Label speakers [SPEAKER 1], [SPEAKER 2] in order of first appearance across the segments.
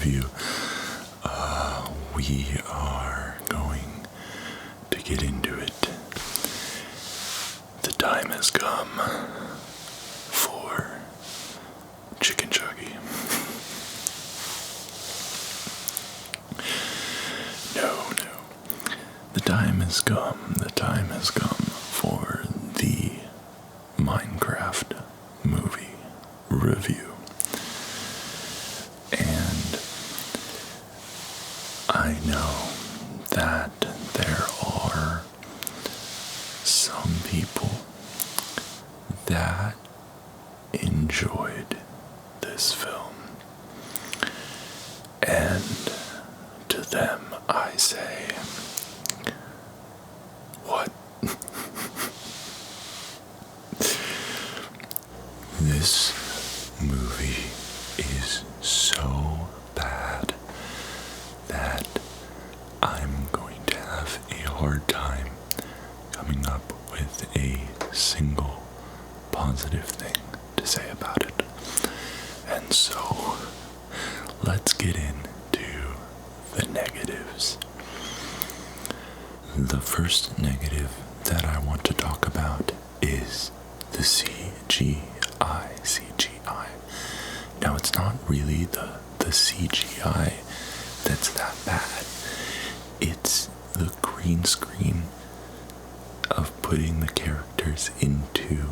[SPEAKER 1] review. We are going to get into it. The time has come for Chicken Chuggy. No. The time has come for the Minecraft movie review. And I know that there are some people that enjoyed this film. And to them I say, what? This movie is so bad that I'm going to have a hard time coming up with a single positive thing to say about it. And so, let's get into the negatives. The first negative that I want to talk about is the CGI. Now, it's not really the CGI that's that bad. It's the green screen of putting the characters into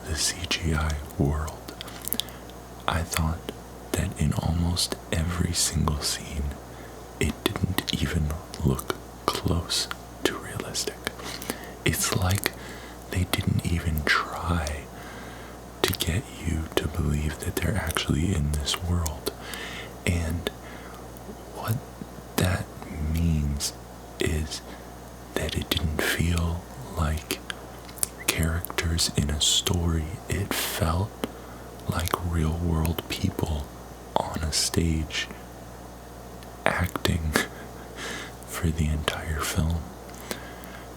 [SPEAKER 1] the CGI world. I thought that in almost every single scene, it didn't even look close to realistic. It's like they didn't even try to get you to believe that they're actually in this world. And what that means is that it didn't feel like characters in a story. It felt like real world people on a stage acting for the entire film.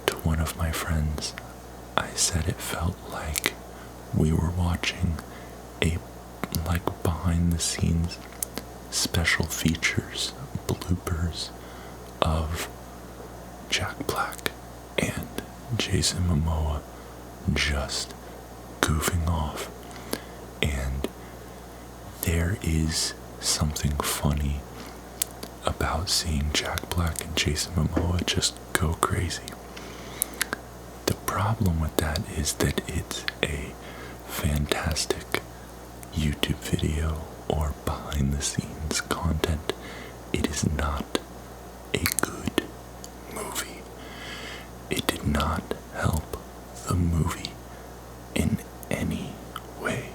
[SPEAKER 1] To one of my friends, I said it felt like we were watching a behind the scenes special features, bloopers of Jack Black and Jason Momoa just goofing off. And there is something funny about seeing Jack Black and Jason Momoa just go crazy. The problem with that is that it's a fantastic YouTube video or behind the scenes content. It is not a good movie. It did not help the movie in any way,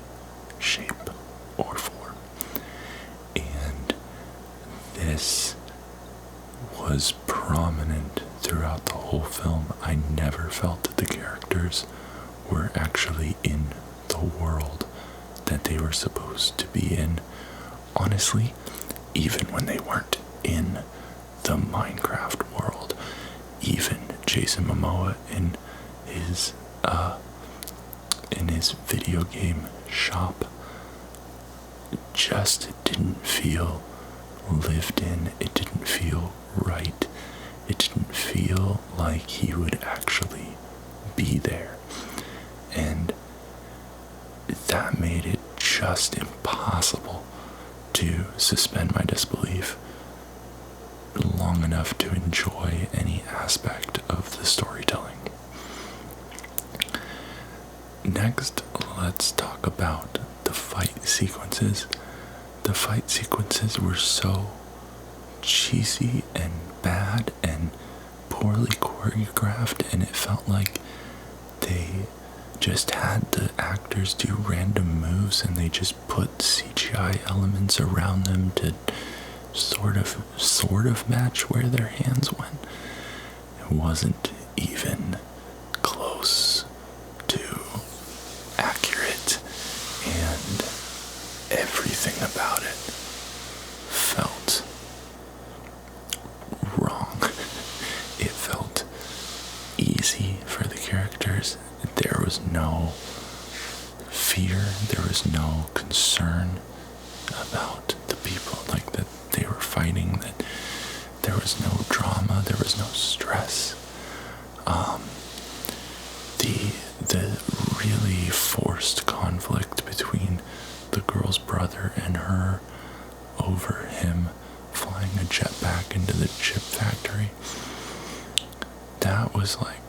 [SPEAKER 1] shape, or form. And this was prominent throughout the whole film. I never felt that the characters were actually in the world that they were supposed to be in. Honestly, even when they weren't in the Minecraft world, even Jason Momoa in his video game shop just didn't feel lived in. It didn't feel right. It didn't feel like he would actually be there. And that made it just impossible to suspend my disbelief long enough to enjoy any aspect of the storytelling. Next, let's talk about the fight sequences. The fight sequences were so cheesy and bad and poorly choreographed, and it felt like they just had the actors do random moves and they just put CGI elements around them to sort of match where their hands went. It wasn't even close to accurate, and everything about it felt wrong. It felt easy for the characters. There was no fear, there was no concern about the people, like they were fighting, that there was no drama, there was no stress. The really forced conflict between the girl's brother and her over him flying a jetpack into the chip factory, that was like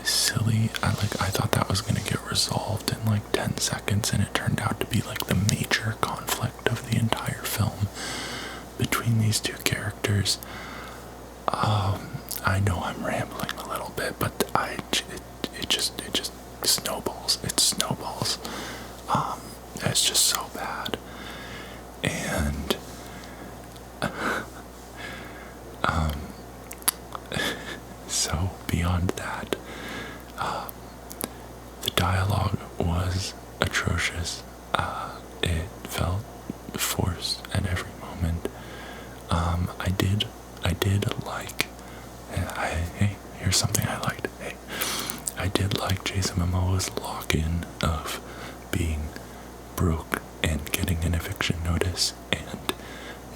[SPEAKER 1] silly. I thought that was going to get resolved in like 10 seconds, and it turned out to be like the major conflict of the entire film between these two characters. I know I'm rambling a little bit, but it just snowballs. It snowballs. It's just so bad. And so beyond that, the dialogue was atrocious. It felt forced at every moment. I did like, hey, here's something I liked. Hey, I did like Jason Momoa's lock-in of being broke and getting an eviction notice and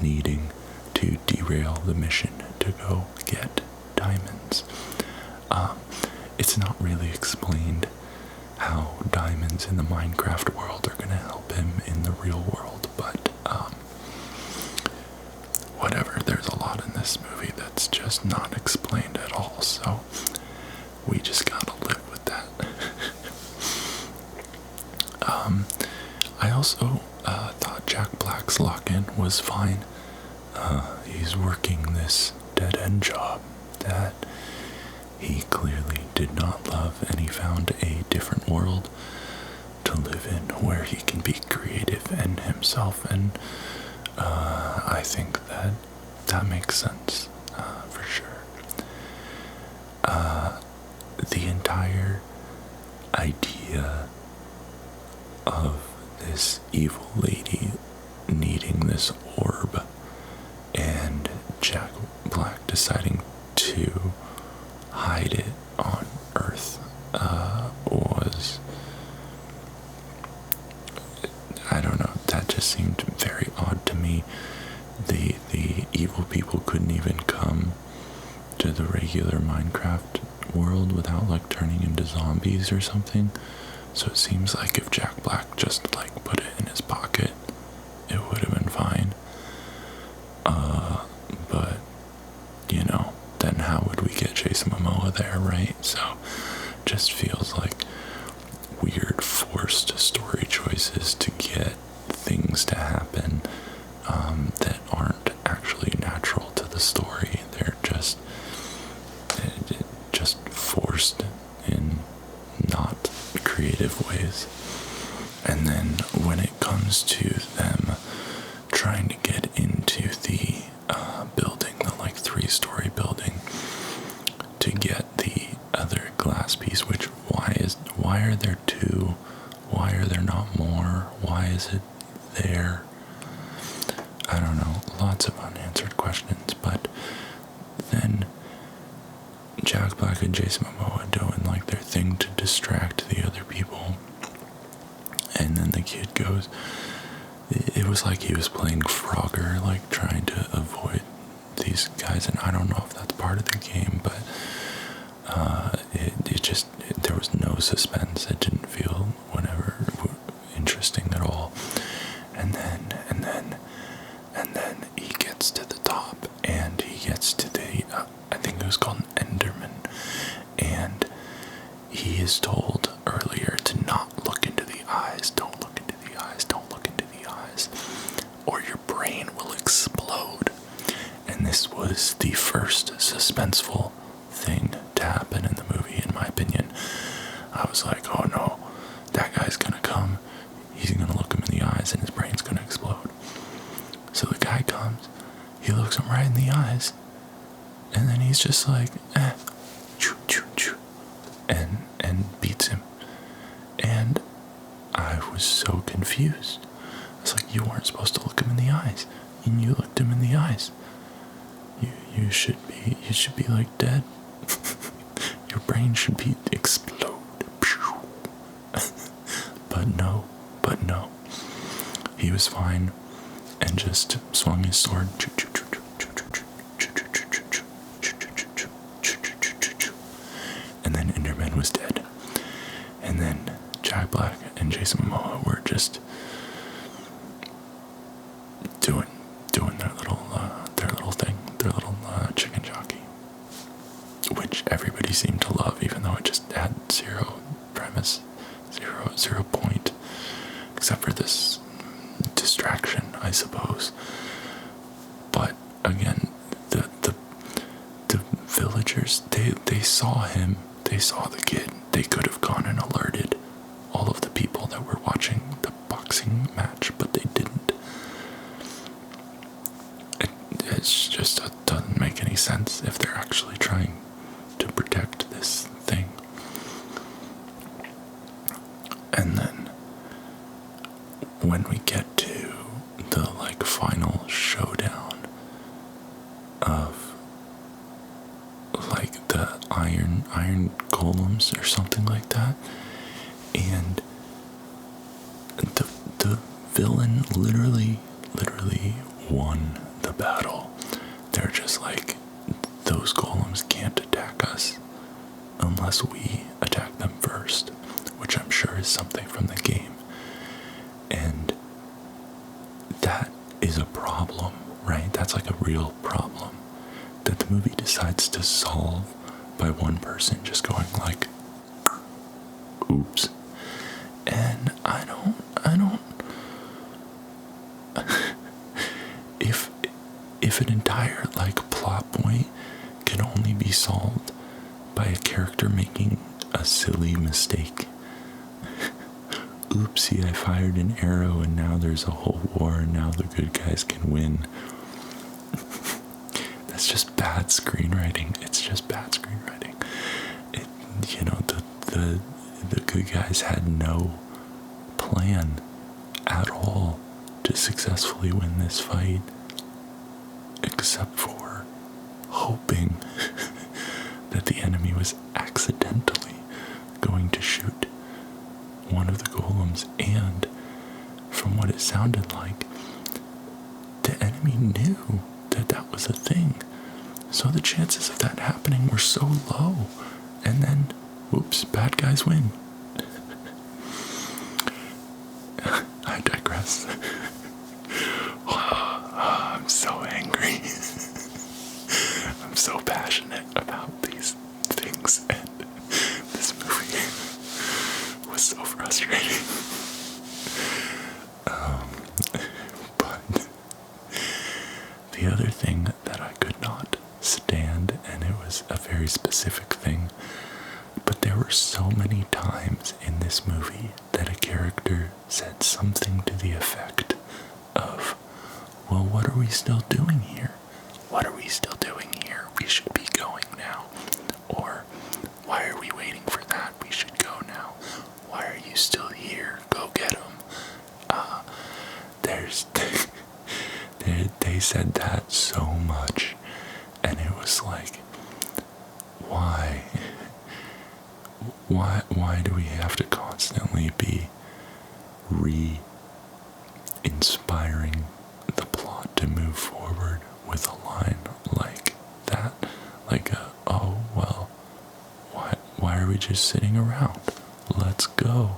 [SPEAKER 1] needing to derail the mission to go get diamonds. It's not really explained how diamonds in the Minecraft world are going to help him in the real world, but whatever, there's a lot in this movie that's just not explained at all, so we just gotta live with that. I also thought Jack Black's lock-in was fine. He's working this dead-end job that he clearly did not love, and he found a different world to live in where he can be creative and himself, and I think that makes sense, for sure. The entire idea of this evil lady needing this orb and Jack Black deciding to hide it on Earth was, I don't know, that just seemed very odd to me. The evil people couldn't even come to the regular Minecraft world without like turning into zombies or something. So it seems like if Jack Black just like put it in his pocket, it would have been fine. But you know, then how would we get Jason Momoa there, right? So just feels like weird forced story choices to get things to happen that aren't actually natural to the story. They're just forced in not creative ways. And then when it comes to them trying to get into the building, the like 3-story building, to get the other glass piece, which why are there 2? Why are there not more? Why is it there? I don't know, lots of unanswered questions. But then Jack Black and Jason Momoa doing like their thing to distract the other people, and then the kid goes, it was like he was playing Frogger, like trying to avoid these guys, and I don't know if that's part of the game, but there was no suspense. It didn't feel interesting at all. And then he gets to the top, and he gets to the I think it was called an Enderman, and he is told earlier to not look into the eyes. Don't look into the eyes. Don't look into the eyes, or your brain will explode. And this was the first suspenseful thing to happen in the movie, in my opinion. I was like, oh no, that guy's gonna come, he's gonna look him in the eyes, and his brain's gonna explode. So the guy comes, he looks him right in the eyes, and then he's just like, choo, choo, choo, and beats him. And I was so confused. I was like, you weren't supposed to look him in the eyes, and you looked him in the eyes. You should be like dead. Your brain should be explode. but no, he was fine, and just swung his sword. And then Enderman was dead. And then Jack Black and Jason Momoa were just doing their little thing, their little chicken jockey, which everybody seemed to love, even though it just had zero premise, zero point, except for this distraction, I suppose. But again, the villagers, they saw him, they saw the kid. They could have gone and alerted all of the people that were watching the boxing match, but they didn't. It's just, it doesn't make any sense if they're actually trying to protect this thing. And then when we get to the final showdown of the iron golems or something like that, and the villain literally won the battle. They're just like, those golems can't attack us unless we attack them first, which I'm sure is something from the game. And that is a problem, right? That's like a real problem that the movie decides to solve by one person just going like, oops. And I don't if an entire plot point can only be solved by a character making a silly mistake. Oopsie, I fired an arrow and now there's a whole war and now the good guys can win. That's just bad screenwriting. It's just bad screenwriting. The good guys had no plan at all to successfully win this fight, except for hoping that the enemy was accidentally going to shoot one of the golems, and from what it sounded like, the enemy knew that that was a thing. So the chances of that happening were so low, and then, whoops, bad guys win. I digress. I'm so angry. I'm so passionate about these things, and this movie was so frustrating. But the other thing that I could not stand, and it was a very specific thing, but there were so many times in this movie that a character said something to the effect of, well, what are we still doing here? What are we still doing here? We should be going now. Or, why are we waiting for that? We should go now. Why are you still here? Go get him. They said that so much, and it was like, why? Why do we have to constantly be re-inspiring the plot to move forward with a line like that? Oh, well, why are we just sitting around? Let's go.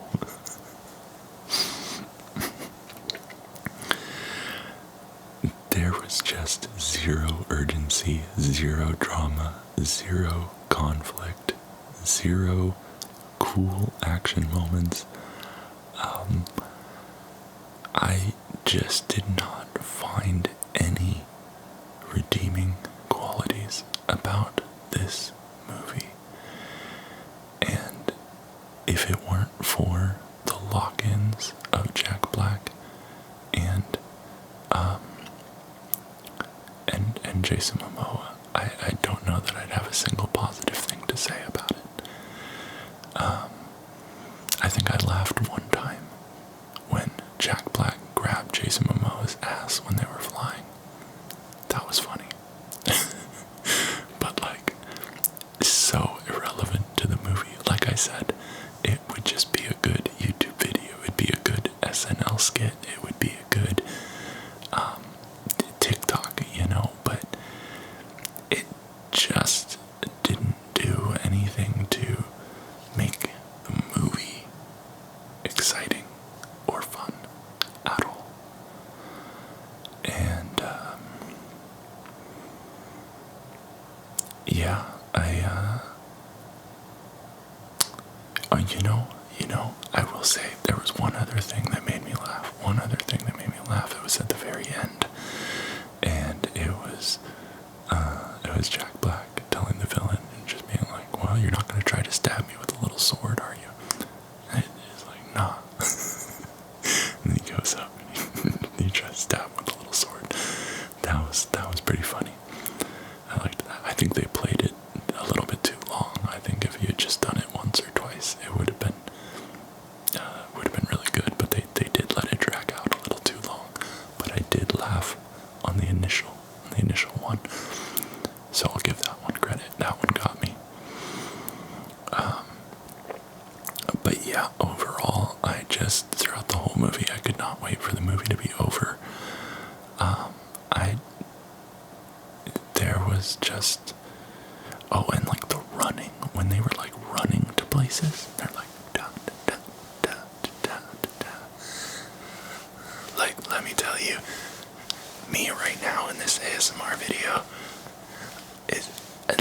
[SPEAKER 1] There was just zero urgency, zero drama, zero conflict, zero cool action moments. I just did not find any redeeming qualities about this movie. And if it weren't for the lock-ins of Jack Black and Jason Momoa, I don't know that I'd have a single positive thing to say about it. I think I laughed one time when Jack Black grabbed Jason Momoa's ass when they were flying. That was funny. But so irrelevant to the movie. Like I said, it would just be a good YouTube video. It'd be a good SNL skit. It would be a good I will say there was one other thing that made me laugh. One other thing that made me laugh. It was at the very end, and it was Jack Black telling the villain and just being like, "Well, you're not going to try to stab me with a little sword, are you?" And he's like, "Nah." And then he goes up and he tries to stab him with a little sword. That was pretty funny. I liked that. I think they played it a little bit too long. I think if he had just done it once or twice, it would have been really good. But they did let it drag out a little too long. But I did laugh on the initial one, so I'll give that one credit. That one got me. But yeah, overall, I just throughout the whole movie, I could not wait for the movie to be over. There was just, and like the running, when they were like running to places, they're like da da da da da da. Like, let me tell you, me right now in this ASMR video is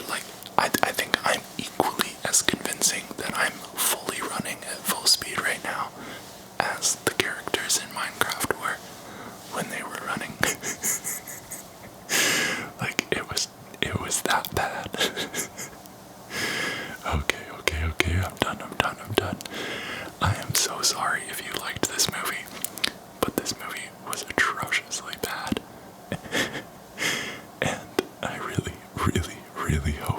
[SPEAKER 1] like, I think I'm equally as convincing that I'm fully running at full speed right now as the characters in Minecraft were when they were running. Like, it was that bad. Okay, I'm done. I am so sorry if you liked this movie, but this movie was atrociously bad. And I really, really, really hope